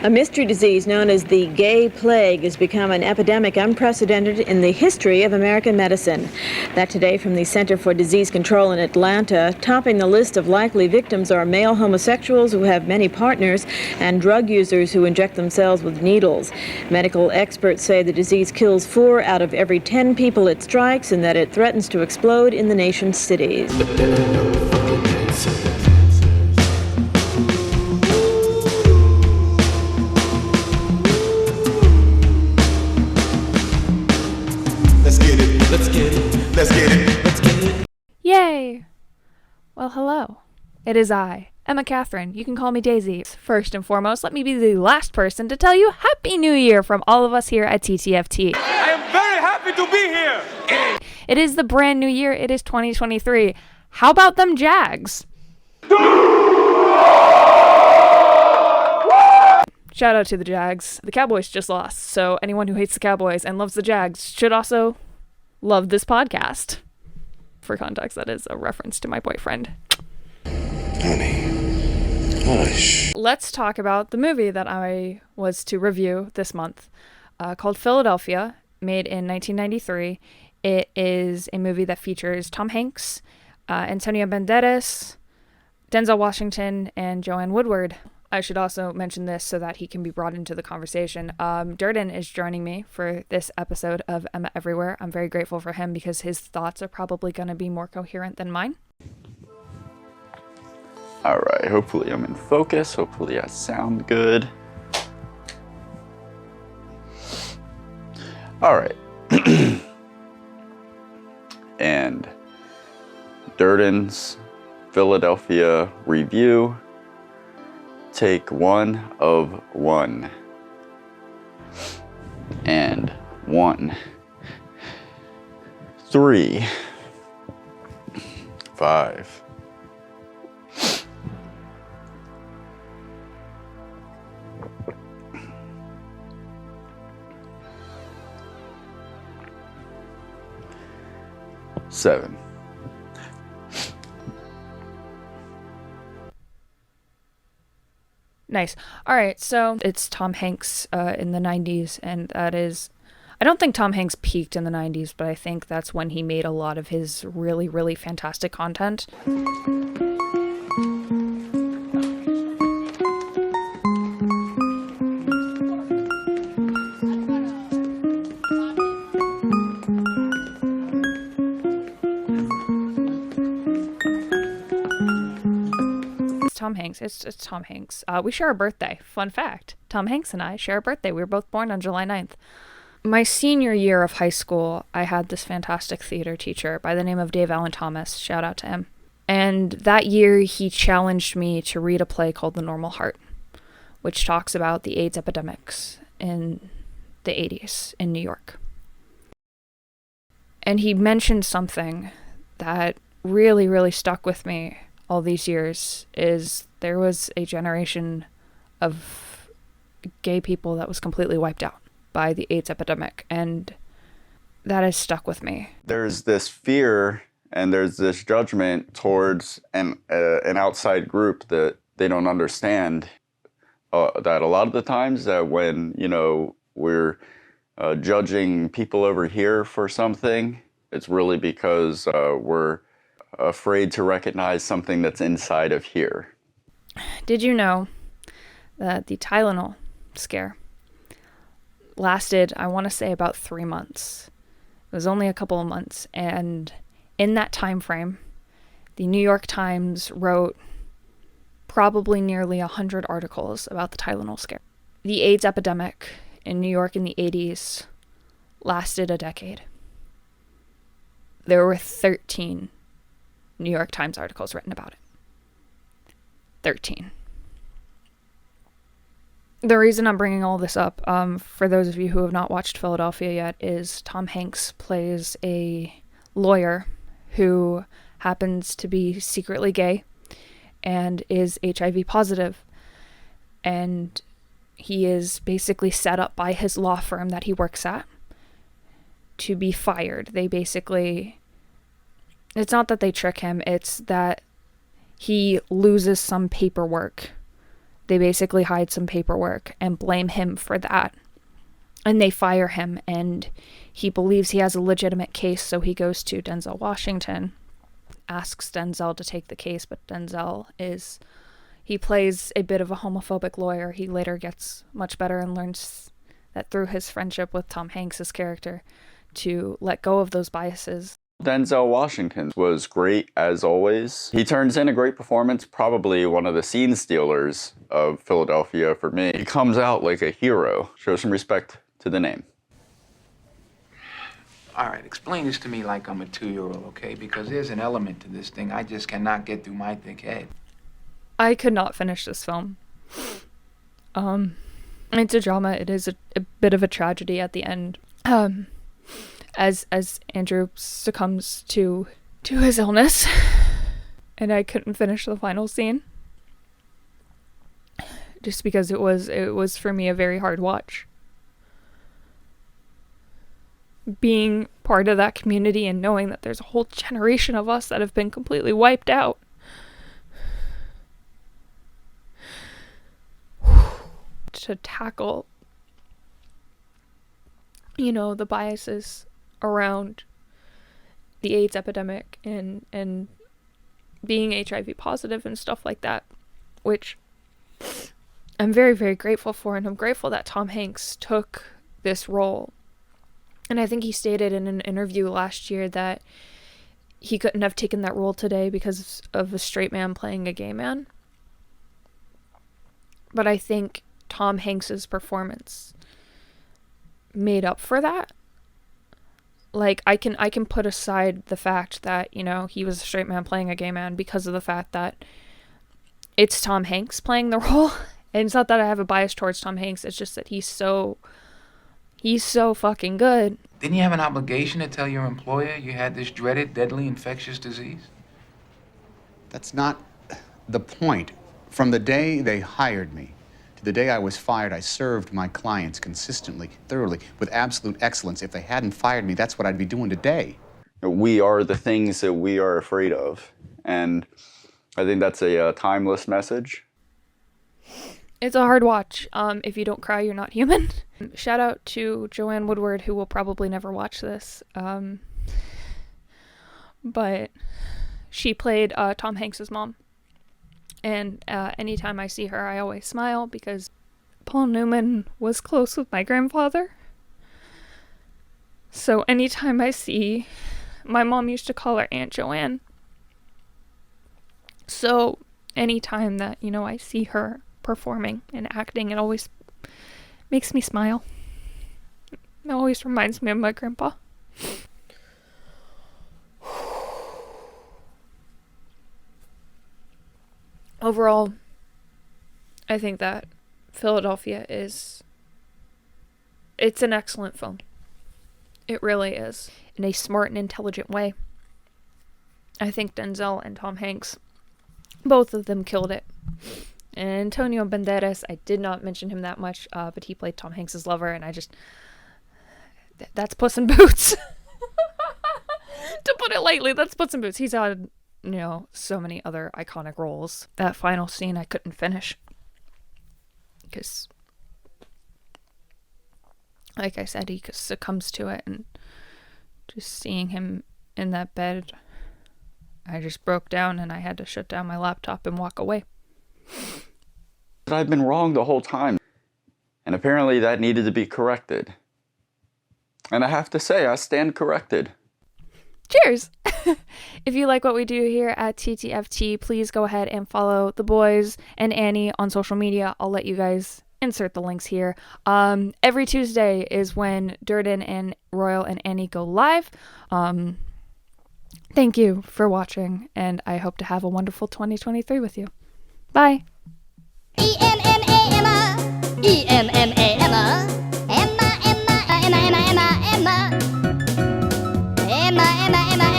A mystery disease known as the gay plague has become an epidemic unprecedented in the history of American medicine. That today from the Center for Disease Control in Atlanta. Topping the list of likely victims are male homosexuals who have many partners and drug users who inject themselves with needles. Medical experts say the disease kills 4 out of every 10 people it strikes and that it threatens to explode in the nation's cities. Yay! Well, hello. It is I, Emma Catherine. You can call me Daisy. First and foremost, let me be the last person to tell you Happy New Year from all of us here at TTFT. I am very happy to be here! It is the brand new year. It is 2023. How about them Jags? Shout out to the Jags. The Cowboys just lost, so anyone who hates the Cowboys and loves the Jags should also love this podcast. For context, that is a reference to my boyfriend. Honey, hush. Let's talk about the movie that I was to review this month, called Philadelphia, made in 1993. It is a movie that features Tom Hanks, Antonio Banderas, Denzel Washington, and Joanne Woodward. I should also mention this so that he can be brought into the conversation. Durden is joining me for this episode of Emma Everywhere. I'm very grateful for him because his thoughts are probably going to be more coherent than mine. All right, hopefully I'm in focus. Hopefully I sound good. All right. And Durden's Philadelphia review. Take 1 of 1. And 1, 3, 5. Seven. Nice. All right, so it's Tom Hanks in the 90s, and that is... I don't think Tom Hanks peaked in the 90s, but I think that's when he made a lot of his really, really fantastic content. Tom Hanks. It's Tom Hanks. We share a birthday. Fun fact. Tom Hanks and I share a birthday. We were both born on July 9th. My senior year of high school, I had this fantastic theater teacher by the name of Dave Allen Thomas. Shout out to him. And that year, he challenged me to read a play called The Normal Heart, which talks about the AIDS epidemics in the 80s in New York. And he mentioned something that really, really stuck with me all these years, is there was a generation of gay people that was completely wiped out by the AIDS epidemic, and that has stuck with me. There's this fear and there's this judgment towards an outside group that they don't understand, that a lot of the times that when, we're judging people over here for something, it's really because we're afraid to recognize something that's inside of here. Did you know that the Tylenol scare lasted, I want to say, about 3 months? It was only a couple of months, and in that time frame, the New York Times wrote probably nearly 100 articles about the Tylenol scare. The AIDS epidemic in New York in the 80s lasted a decade. There were 13 New York Times articles written about it. 13. The reason I'm bringing all this up, for those of you who have not watched Philadelphia yet, is Tom Hanks plays a lawyer who happens to be secretly gay and is HIV positive. And he is basically set up by his law firm that he works at to be fired. They basically... It's not that they trick him, it's that he loses some paperwork They basically hide some paperwork and blame him for that. And they fire him, and he believes he has a legitimate case, so he goes to Denzel Washington, asks Denzel to take the case, but he plays a bit of a homophobic lawyer. He later gets much better and learns that through his friendship with Tom Hanks's character to let go of those biases. Denzel Washington was great as always. He turns in a great performance, probably one of the scene stealers of Philadelphia for me. He comes out like a hero, shows some respect to the name. All right, explain this to me like I'm a 2-year-old, okay? Because there's an element to this thing I just cannot get through my thick head. I could not finish this film. It's a drama. It is a bit of a tragedy at the end. As Andrew succumbs to his illness, and I couldn't finish the final scene just because it was for me a very hard watch. Being part of that community and knowing that there's a whole generation of us that have been completely wiped out. To tackle, the biases around the AIDS epidemic and being HIV positive and stuff like that, which I'm very, very grateful for, and I'm grateful that Tom Hanks took this role. And I think he stated in an interview last year that he couldn't have taken that role today because of a straight man playing a gay man. But I think Tom Hanks's performance made up for that. Like, I can put aside the fact that, he was a straight man playing a gay man because of the fact that it's Tom Hanks playing the role. And it's not that I have a bias towards Tom Hanks, it's just that he's so fucking good. Didn't you have an obligation to tell your employer you had this dreaded, deadly, infectious disease? That's not the point. From the day they hired me to the day I was fired, I served my clients consistently, thoroughly, with absolute excellence. If they hadn't fired me, that's what I'd be doing today. We are the things that we are afraid of. And I think that's a timeless message. It's a hard watch. If you don't cry, you're not human. Shout out to Joanne Woodward, who will probably never watch this. But she played Tom Hanks's mom. And anytime I see her, I always smile because Paul Newman was close with my grandfather. So anytime I see, my mom used to call her Aunt Joanne. So anytime that, I see her performing and acting, it always makes me smile. It always reminds me of my grandpa. Overall, I think that Philadelphia it's an excellent film. It really is. In a smart and intelligent way. I think Denzel and Tom Hanks, both of them killed it. And Antonio Banderas, I did not mention him that much, but he played Tom Hanks' lover, and that's Puss in Boots. To put it lightly, that's Puss in Boots. He's had, so many other iconic roles. That final scene I couldn't finish. Because, like I said, he succumbs to it, and just seeing him in that bed, I just broke down, and I had to shut down my laptop and walk away. I've been wrong the whole time. And apparently that needed to be corrected. And I have to say, I stand corrected. Cheers! If you like what we do here at TTFT, please go ahead and follow the boys and Annie on social media. I'll let you guys insert the links here. Every Tuesday is when Durden and Royal and Annie go live. Thank you for watching, and I hope to have a wonderful 2023 with you. Bye! E-M-M-A-M-A, E-M-M-A-M-A, Emma, Emma, Emma, Emma, Emma, Emma, Emma, Emma, Emma,